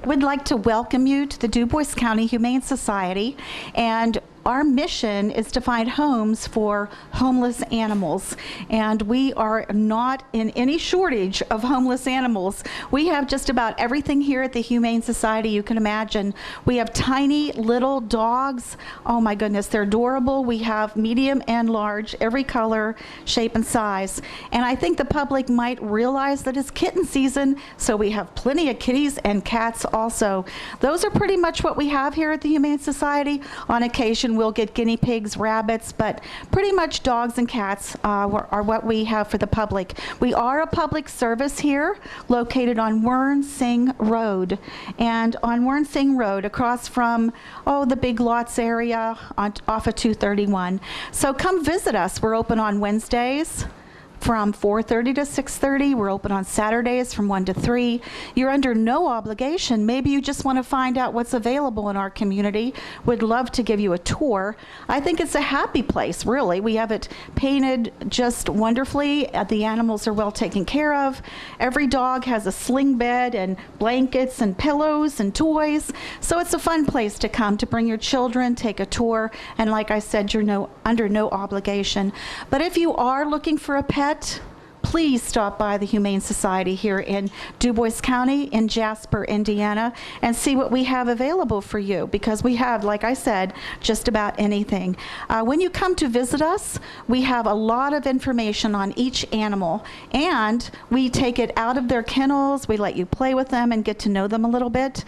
would like to welcome you to the Dubois County Humane Society, and our mission is to find homes for homeless animals, and we are not in any shortage of homeless animals. We have just about everything here at the Humane Society you can imagine. We have tiny little dogs. Oh my goodness, they're adorable. We have medium and large, every color, shape, and size. And I think the public might realize that it's kitten season, so we have plenty of kitties and cats also. Those are pretty much what we have here at the Humane Society. On occasion, we'll get guinea pigs, rabbits, but pretty much dogs and cats are what we have for the public. We are a public service here, located on Wernsing Road. And on Wernsing Road, across from, the Big Lots area off of 231. So come visit us. We're open on Wednesdays from 4:30 to 6:30. We're open on Saturdays from 1 to 3. You're under no obligation. Maybe you just want to find out what's available in our community. We'd love to give you a tour. I think it's a happy place, really. We have it painted just wonderfully. The animals are well taken care of. Every dog has a sling bed and blankets and pillows and toys. So it's a fun place to come to bring your children, take a tour, and like I said, you're under no obligation. But if you are looking for a pet, please stop by the Humane Society here in Dubois County in Jasper, Indiana, and see what we have available for you, because we have, like I said, just about anything. When you come to visit us, we have a lot of information on each animal, and we take it out of their kennels. We let you play with them and get to know them a little bit.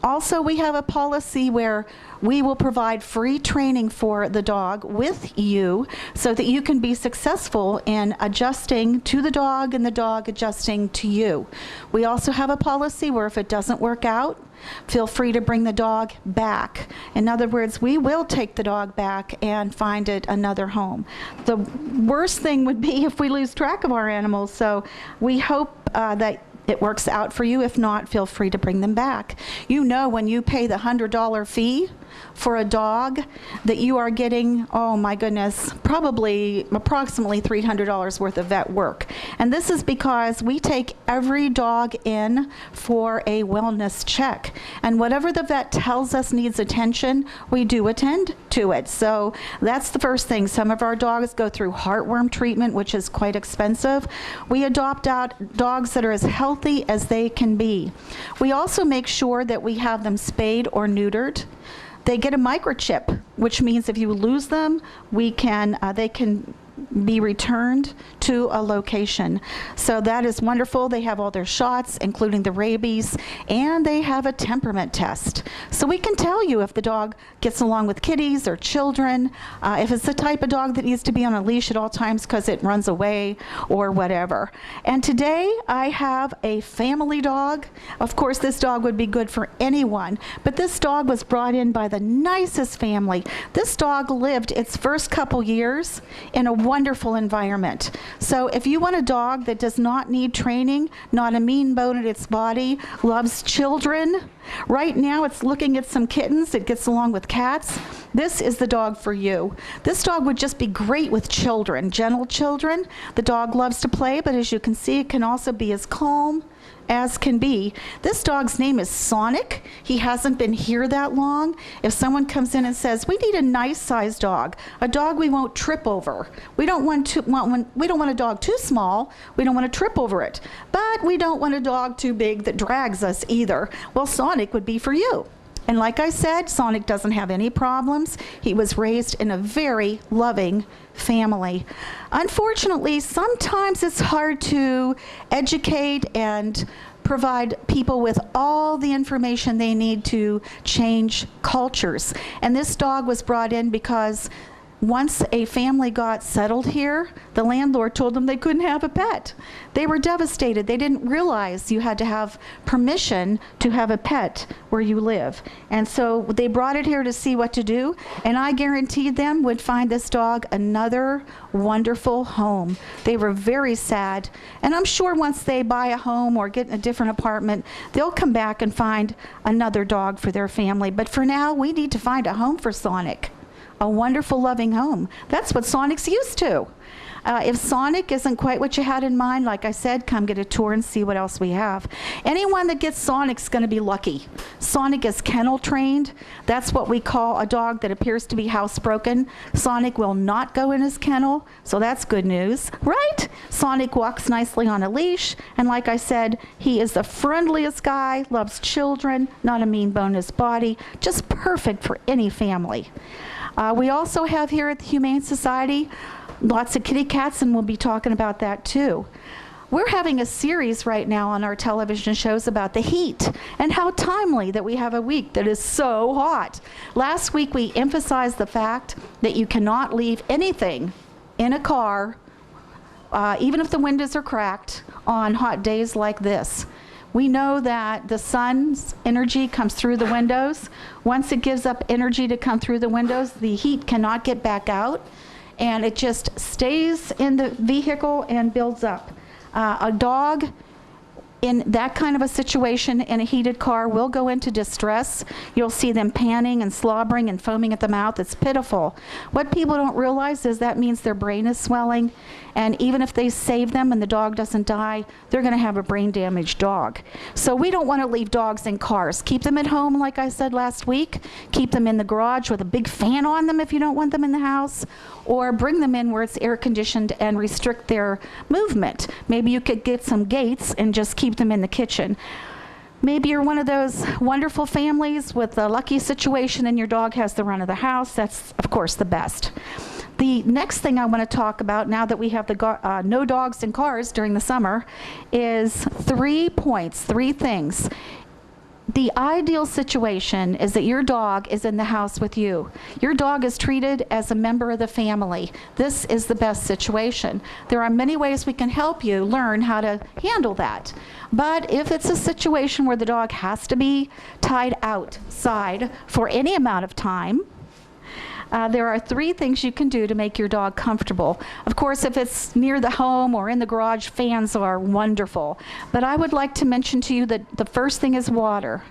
Also, we have a policy where we will provide free training for the dog with you so that you can be successful in adjusting to the dog and the dog adjusting to you. We also have a policy where if it doesn't work out, feel free to bring the dog back. In other words, we will take the dog back and find it another home. The worst thing would be if we lose track of our animals, so we hope that it works out for you. If not, feel free to bring them back. You know, when you pay the $100 fee for a dog, that you are getting, oh my goodness, probably approximately $300 worth of vet work. And this is because we take every dog in for a wellness check. And whatever the vet tells us needs attention, we do attend to it. So that's the first thing. Some of our dogs go through heartworm treatment, which is quite expensive. We adopt out dogs that are as healthy as they can be. We also make sure that we have them spayed or neutered. They get a microchip, which means if you lose them, they can be returned to a location. So that is wonderful. They have all their shots, including the rabies, and they have a temperament test. So we can tell you if the dog gets along with kitties or children, if it's the type of dog that needs to be on a leash at all times because it runs away or whatever. And today I have a family dog. Of course, this dog would be good for anyone, but this dog was brought in by the nicest family. This dog lived its first couple years in a wonderful environment. So if you want a dog that does not need training, not a mean bone in its body, loves children, right now it's looking at some kittens, it gets along with cats, this is the dog for you. This dog would just be great with children, gentle children. The dog loves to play, but as you can see, it can also be as calm as can be. This dog's name is Sonic. He hasn't been here that long. If someone comes in and says, we need a nice sized dog, a dog we won't trip over. We don't want a dog too small. We don't want to trip over it. But we don't want a dog too big that drags us either. Well, Sonic would be for you. And like I said, Sonic doesn't have any problems. He was raised in a very loving family. Unfortunately, sometimes it's hard to educate and provide people with all the information they need to change cultures. And this dog was brought in because once a family got settled here, the landlord told them they couldn't have a pet. They were devastated. They didn't realize you had to have permission to have a pet where you live. And so they brought it here to see what to do, and I guaranteed them would find this dog another wonderful home. They were very sad, and I'm sure once they buy a home or get in a different apartment, they'll come back and find another dog for their family. But for now, we need to find a home for Sonic. A wonderful, loving home. That's what Sonic's used to. If Sonic isn't quite what you had in mind, like I said, come get a tour and see what else we have. Anyone that gets Sonic's going to be lucky. Sonic is kennel trained. That's what we call a dog that appears to be housebroken. Sonic will not go in his kennel, so that's good news, right? Sonic walks nicely on a leash, and like I said, he is the friendliest guy, loves children, not a mean bone in his body, just perfect for any family. We also have here at the Humane Society lots of kitty cats, and we'll be talking about that too. We're having a series right now on our television shows about the heat and how timely that we have a week that is so hot. Last week we emphasized the fact that you cannot leave anything in a car, even if the windows are cracked, on hot days like this. We know that the sun's energy comes through the windows. Once it gives up energy to come through the windows, the heat cannot get back out, and it just stays in the vehicle and builds up. A dog in that kind of a situation in a heated car will go into distress. You'll see them panting and slobbering and foaming at the mouth. It's pitiful. What people don't realize is that means their brain is swelling, and even if they save them and the dog doesn't die, they're going to have a brain damaged dog. So we don't want to leave dogs in cars. Keep them at home, like I said last week. Keep them in the garage with a big fan on them if you don't want them in the house, or bring them in where it's air conditioned and restrict their movement. Maybe you could get some gates and just keep them in the kitchen. Maybe you're one of those wonderful families with a lucky situation and your dog has the run of the house. That's, of course, the best. The next thing I want to talk about, now that we have the no dogs in cars during the summer, is 3 points, 3 things. The ideal situation is that your dog is in the house with you. Your dog is treated as a member of the family. This is the best situation. There are many ways we can help you learn how to handle that. But if it's a situation where the dog has to be tied outside for any amount of time, there are 3 things you can do to make your dog comfortable. Of course, if it's near the home or in the garage, fans are wonderful. But I would like to mention to you that the first thing is water.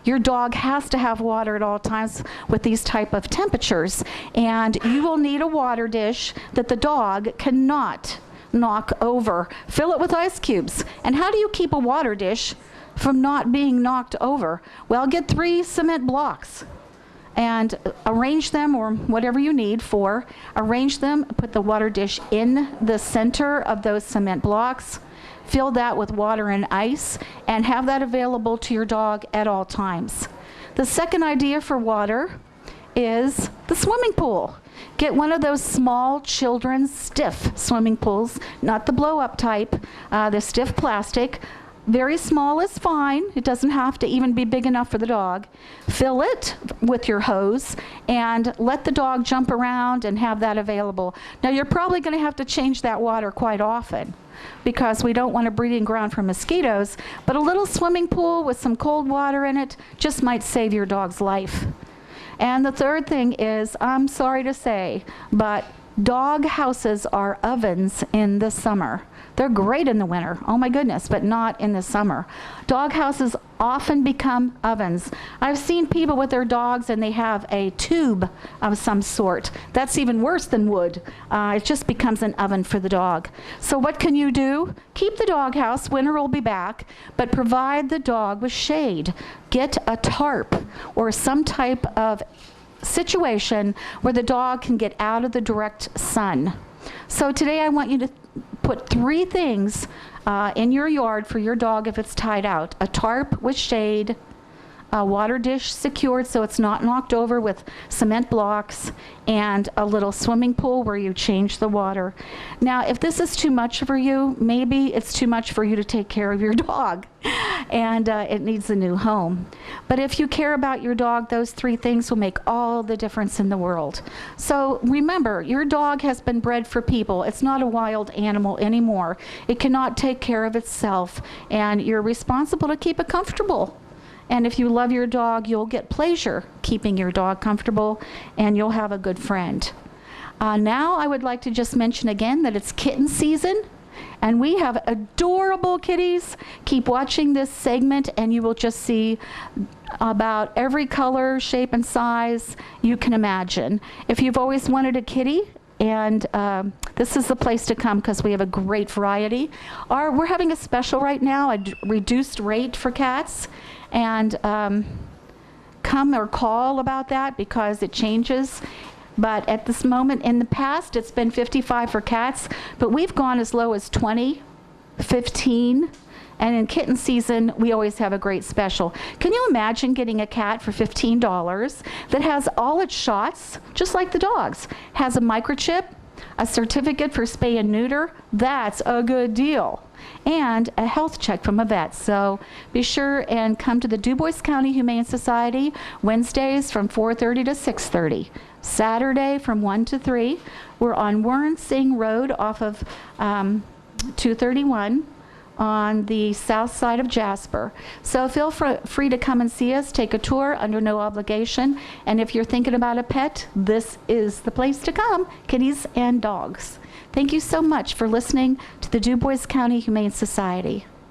Your dog has to have water at all times with these type of temperatures. And you will need a water dish that the dog cannot knock over. Fill it with ice cubes. And how do you keep a water dish from not being knocked over? Well, get 3 cement blocks and arrange them, or whatever you need for, arrange them, put the water dish in the center of those cement blocks, fill that with water and ice, and have that available to your dog at all times. The second idea for water is the swimming pool. Get one of those small children's stiff swimming pools, not the blow-up type, the stiff plastic. Very small is fine. It doesn't have to even be big enough for the dog. Fill it with your hose and let the dog jump around and have that available. Now, you're probably going to have to change that water quite often because we don't want a breeding ground for mosquitoes, but a little swimming pool with some cold water in it just might save your dog's life. And the third thing is, I'm sorry to say, but dog houses are ovens in the summer. They're great in the winter, oh my goodness, but not in the summer. Dog houses often become ovens. I've seen people with their dogs and they have a tube of some sort. That's even worse than wood. It just becomes an oven for the dog. So what can you do? Keep the dog house, winter will be back, but provide the dog with shade. Get a tarp or some type of situation where the dog can get out of the direct sun. So today I want you to put 3 things in your yard for your dog if it's tied out. A tarp with shade, a water dish secured so it's not knocked over with cement blocks, and a little swimming pool where you change the water. Now, if this is too much for you, maybe it's too much for you to take care of your dog and it needs a new home. But if you care about your dog, those 3 things will make all the difference in the world. So remember, your dog has been bred for people. It's not a wild animal anymore. It cannot take care of itself, and you're responsible to keep it comfortable. And if you love your dog, you'll get pleasure keeping your dog comfortable, and you'll have a good friend. Now I would like to just mention again that it's kitten season, and we have adorable kitties. Keep watching this segment and you will just see about every color, shape, and size you can imagine. If you've always wanted a kitty, and this is the place to come because we have a great variety. We're having a special right now, a reduced rate for cats, and come or call about that because it changes. But at this moment, in the past, it's been $55 for cats, but we've gone as low as $20, $15, and in kitten season, we always have a great special. Can you imagine getting a cat for $15 that has all its shots, just like the dogs, has a microchip, a certificate for spay and neuter? That's a good deal. And a health check from a vet. So be sure and come to the Dubois County Humane Society Wednesdays from 4:30 to 6:30. Saturday from 1 to 3. We're on Warren Singh Road off of 231 on the south side of Jasper. So feel free to come and see us, take a tour under no obligation. And if you're thinking about a pet, this is the place to come, kitties and dogs. Thank you so much for listening to the Dubois County Humane Society.